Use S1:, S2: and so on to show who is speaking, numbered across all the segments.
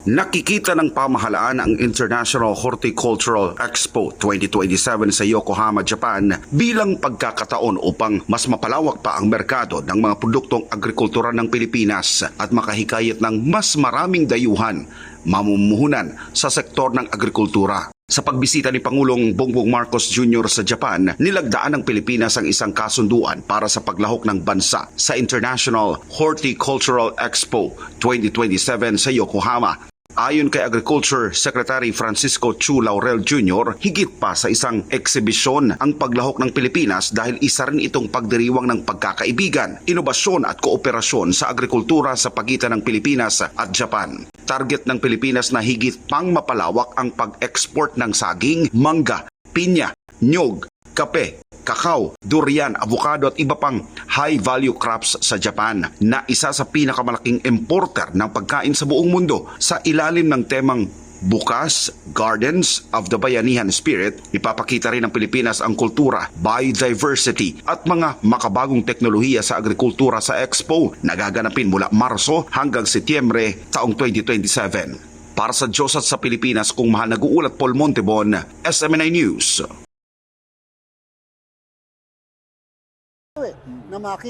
S1: Nakikita ng pamahalaan ang International Horticultural Expo 2027 sa Yokohama, Japan bilang pagkakataon upang mas mapalawak pa ang merkado ng mga produktong agrikultura ng Pilipinas at makahikayat ng mas maraming dayuhan, mamumuhunan sa sektor ng agrikultura. Sa pagbisita ni Pangulong Bongbong Marcos Jr. sa Japan, nilagdaan ng Pilipinas ang isang kasunduan para sa paglahok ng bansa sa International Horticultural Expo 2027 sa Yokohama. Ayon kay Agriculture Secretary Francisco Chu Laurel Jr., higit pa sa isang eksibisyon ang paglahok ng Pilipinas dahil isa rin itong pagdiriwang ng pagkakaibigan, inobasyon at kooperasyon sa agrikultura sa pagitan ng Pilipinas at Japan. Target ng Pilipinas na higit pang mapalawak ang pag-export ng saging, mangga, pinya, nyog, kape, kakao, durian, avocado at iba pang high-value crops sa Japan na isa sa pinakamalaking importer ng pagkain sa buong mundo. Sa ilalim ng temang Bukas, Gardens of the Bayanihan Spirit, ipapakita rin ng Pilipinas ang kultura, biodiversity at mga makabagong teknolohiya sa agrikultura sa Expo na gaganapin mula Marso hanggang Setyembre taong 2027. Para sa Diyos at sa Pilipinas, kung mahal nag-uulat Paul Montebon, SMNI News.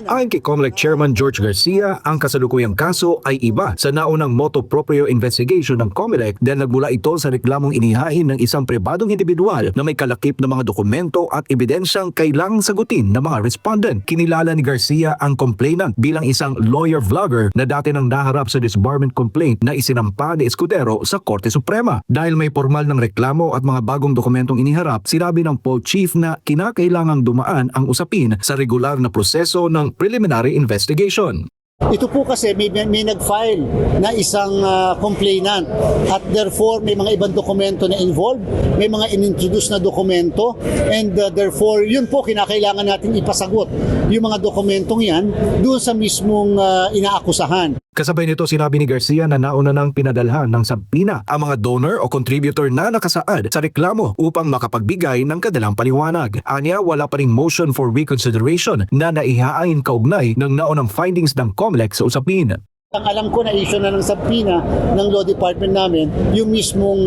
S2: Ayon kay COMELEC Chairman George Garcia, ang kasalukuyang kaso ay iba sa naunang motu proprio investigation ng COMELEC dahil nagmula ito sa reklamong inihain ng isang pribadong individual na may kalakip na mga dokumento at ebidensyang kailangang sagutin ng mga respondent. Kinilala ni Garcia ang complainant bilang isang lawyer-vlogger na dati nang naharap sa disbarment complaint na isinampa ni Escudero sa Korte Suprema. Dahil may formal ng reklamo at mga bagong dokumentong iniharap, sinabi ng PO Chief na kinakailangang dumaan ang usapin sa regular na proseso ng preliminary investigation.
S3: Ito po kasi may nag-file na isang complainant at therefore may mga ibang dokumento na involved, may mga inintroduce na dokumento and therefore yun po kinakailangan natin ipasagot yung mga dokumentong yan doon sa mismong inaakusahan.
S2: Kasabay nito sinabi ni Garcia na nauna nang pinadalhan ng sabina ang mga donor o contributor na nakasaad sa reklamo upang makapagbigay ng kanilang paliwanag. Anya, wala pa ring motion for reconsideration na naihain kaugnay ng naunang findings ng COMELEC sa usapin.
S3: Ang alam ko na issue na ng sabina ng law department namin yung mismong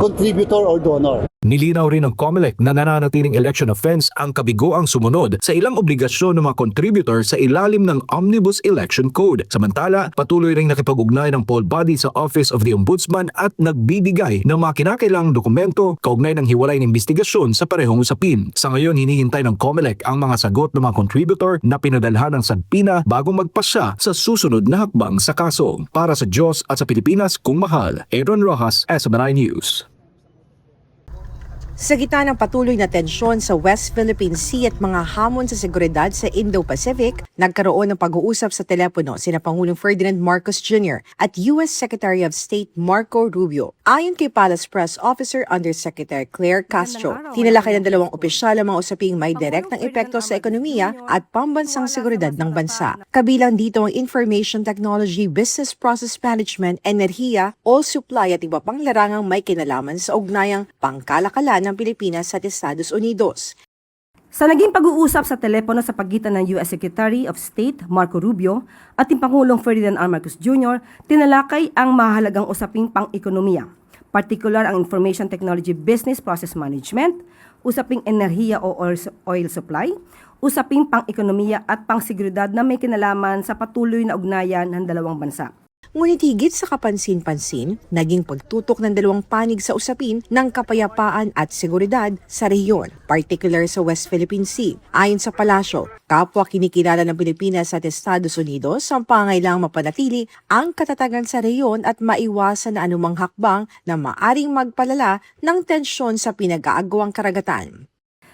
S3: contributor or donor.
S2: Nilinaw rin ng COMELEC na nananatiling election offense ang kabigoang sumunod sa ilang obligasyon ng mga contributor sa ilalim ng Omnibus Election Code. Samantala, patuloy ring nakipag-ugnay ng poll body sa Office of the Ombudsman at nagbibigay ng mga kinakailangang dokumento kaugnay ng hiwalay ng investigasyon sa parehong usapin. Sa ngayon, hinihintay ng COMELEC ang mga sagot ng mga contributor na pinadalhan ng sabina bago magpasya sa susunod na hakbang sa kaso. Para sa Diyos at sa Pilipinas, kung mahal, Aaron Rojas, SMNI News.
S4: Sa gitna ng patuloy na tensyon sa West Philippine Sea at mga hamon sa seguridad sa Indo-Pacific, nagkaroon ng pag-uusap sa telepono sina Pangulong Ferdinand Marcos Jr. at U.S. Secretary of State Marco Rubio. Ayon kay Palace Press Officer Undersecretary Claire Castro, tinalakay ng dalawang opisyal ang mga usaping may direktang epekto sa ekonomiya at pambansang seguridad ng bansa. Kabilang dito ang Information Technology, Business Process Management, Enerhiya, Oil Supply at iba pang larangang may kinalaman sa ugnayang pangkalakalan ng Pilipinas at Estados Unidos.
S5: Sa naging pag-uusap sa telepono sa pagitan ng U.S. Secretary of State Marco Rubio at yung Pangulong Ferdinand R. Marcos Jr., tinalakay ang mahalagang usaping pang-ekonomiya, partikular ang Information Technology Business Process Management, usaping enerhiya o oil supply, usaping pang-ekonomiya at pang-seguridad na may kinalaman sa patuloy na ugnayan ng dalawang bansa.
S4: Ngunit higit sa kapansin-pansin, naging pagtutok ng dalawang panig sa usapin ng kapayapaan at seguridad sa rehiyon, particular sa West Philippine Sea. Ayon sa palasyo, kapwa kinikilala ng Pilipinas at Estados Unidos ang pangailangang mapanatili ang katatagan sa rehiyon at maiwasan na anumang hakbang na maaring magpalala ng tensyon sa pinag-aagawang karagatan.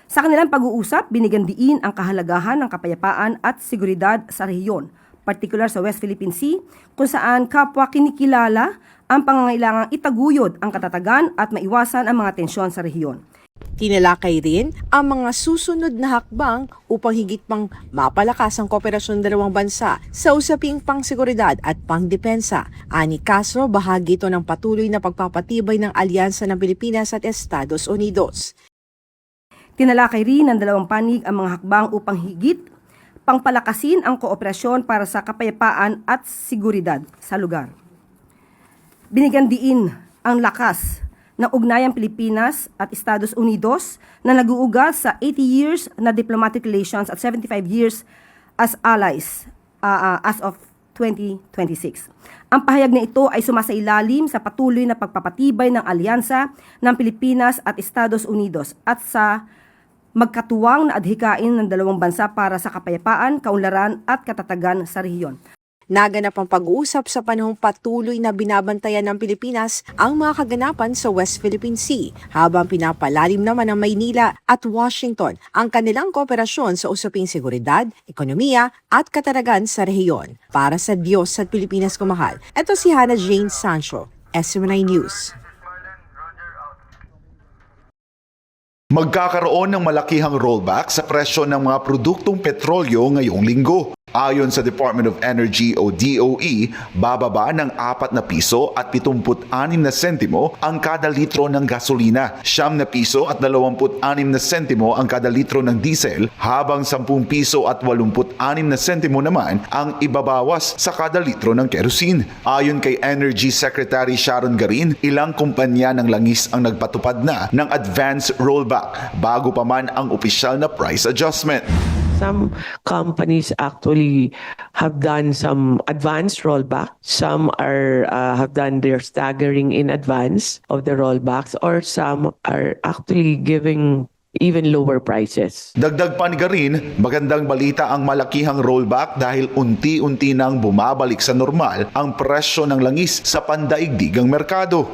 S5: Sa kanilang pag-uusap, binigyan diin ang kahalagahan ng kapayapaan at seguridad sa rehiyon, partikular sa West Philippine Sea, kung saan kapwa kinikilala ang pangangailangang itaguyod ang katatagan at maiwasan ang mga tensyon sa rehiyon.
S4: Tinalakay rin ang mga susunod na hakbang upang higit pang mapalakas ang kooperasyon ng dalawang bansa sa usaping pangseguridad at pangdepensa. Ani Castro, bahagi ito ng patuloy na pagpapatibay ng alyansa ng Pilipinas at Estados Unidos.
S5: Tinalakay rin ng dalawang panig ang mga hakbang upang higit pangpalakasin ang kooperasyon para sa kapayapaan at seguridad sa lugar. Binigyan diin ang lakas ng ugnayang Pilipinas at Estados Unidos na nag-uugat sa 80 years na diplomatic relations at 75 years as allies as of 2026. Ang pahayag na ito ay sumasailalim sa patuloy na pagpapatibay ng alyansa ng Pilipinas at Estados Unidos at sa magkatuwang na adhikain ng dalawang bansa para sa kapayapaan, kaunlaran at katatagan sa rehiyon.
S4: Naganap ang pag-uusap sa panahong patuloy na binabantayan ng Pilipinas ang mga kaganapan sa West Philippine Sea, habang pinapalalim naman ng Maynila at Washington ang kanilang kooperasyon sa usaping seguridad, ekonomiya at katatagan sa rehiyon. Para sa Diyos at Pilipinas kumahal, ito si Hannah Jane Sancho, SMNI News.
S1: Magkakaroon ng malakihang rollback sa presyo ng mga produktong petrolyo ngayong linggo. Ayon sa Department of Energy o DOE, bababa ng 4 na piso at 76 na sentimo ang kada litro ng gasolina, 9 na piso at 26 na sentimo ang kada litro ng diesel, habang 10 piso at 86 na sentimo naman ang ibabawas sa kada litro ng kerosene. Ayon kay Energy Secretary Sharon Garin, ilang kumpanya ng langis ang nagpatupad na ng advance rollback bago pa man ang opisyal na price adjustment.
S6: Some companies actually have done some advanced rollback. Some have done their staggering in advance of the rollbacks, or some are actually giving even lower prices.
S1: Dagdag pa ni Garin, magandang balita ang malakihang rollback dahil unti-unti nang bumabalik sa normal ang presyo ng langis sa pandaigdigang merkado.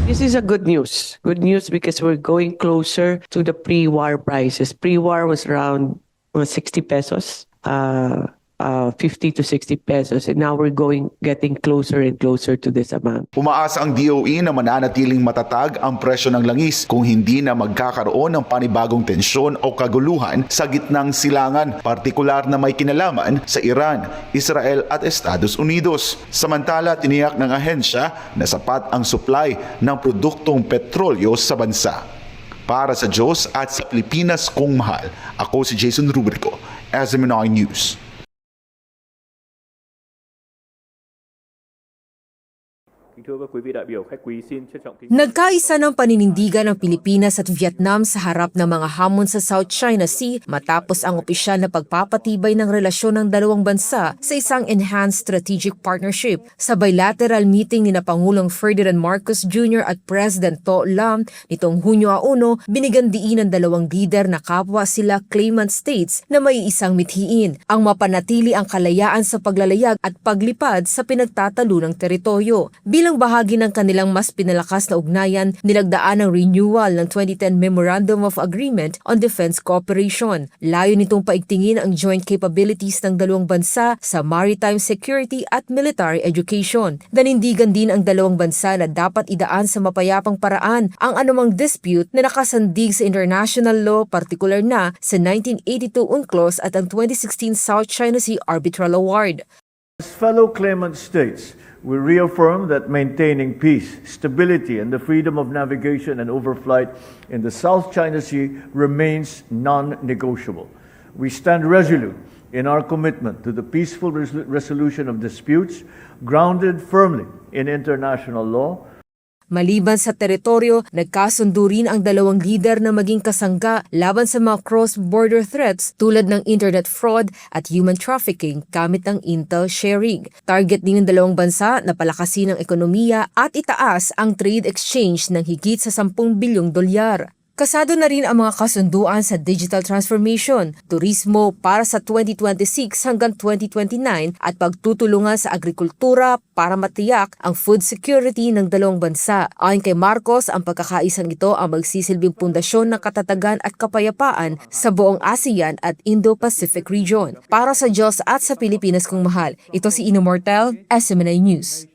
S6: This is a good news. Good news because we're going closer to the pre-war prices. Pre-war was around 60 pesos, 50 to 60 pesos, and now we're getting closer and closer to this amount.
S1: Umaasa ang DOE na mananatiling matatag ang presyo ng langis kung hindi na magkakaroon ng panibagong tensyon o kaguluhan sa gitnang silangan, partikular na may kinalaman sa Iran, Israel at Estados Unidos. Samantala, tiniyak ng ahensya na sapat ang supply ng produktong petrolyo sa bansa. Para sa Diyos at sa Pilipinas kong mahal, ako si Jason Rubrico, SMNI News.
S7: Nagkaisa ng paninindigan ng Pilipinas at Vietnam sa harap ng mga hamon sa South China Sea matapos ang opisyal na pagpapatibay ng relasyon ng dalawang bansa sa isang enhanced strategic partnership. Sa bilateral meeting ni Pangulong Ferdinand Marcos Jr. at President To Lam nitong Hunyo 1, binigyan diin ng dalawang lider na kapwa sila claimant states na may isang mithiin, ang mapanatili ang kalayaan sa paglalayag at paglipad sa pinagtatalo ng teritoryo. Bilang bahagi ng kanilang mas pinalakas na ugnayan, nilagdaan ang renewal ng 2010 Memorandum of Agreement on Defense Cooperation. Layo nitong paigtingin ang joint capabilities ng dalawang bansa sa maritime security at military education. Nanindigan din ang dalawang bansa na dapat idaan sa mapayapang paraan ang anumang dispute na nakasandig sa international law, partikular na sa 1982 UNCLOS at ang 2016 South China Sea Arbitral Award.
S8: As fellow claimant states, we reaffirm that maintaining peace, stability, and the freedom of navigation and overflight in the South China Sea remains non-negotiable. We stand resolute in our commitment to the peaceful resolution of disputes grounded firmly in international law.
S7: Maliban sa teritoryo, nagkasundo rin ang dalawang lider na maging kasangga laban sa mga cross-border threats tulad ng internet fraud at human trafficking gamit ang intel sharing. Target din ng dalawang bansa na palakasin ang ekonomiya at itaas ang trade exchange ng higit sa 10 bilyong dolyar. Kasado na rin ang mga kasunduan sa digital transformation, turismo para sa 2026 hanggang 2029 at pagtutulungan sa agrikultura para matiyak ang food security ng dalawang bansa. Ayon kay Marcos, ang pagkakaisang ito ang magsisilbing pundasyon ng katatagan at kapayapaan sa buong ASEAN at Indo-Pacific region. Para sa Diyos at sa Pilipinas kong mahal, ito si Ino Mortel, SMNI News.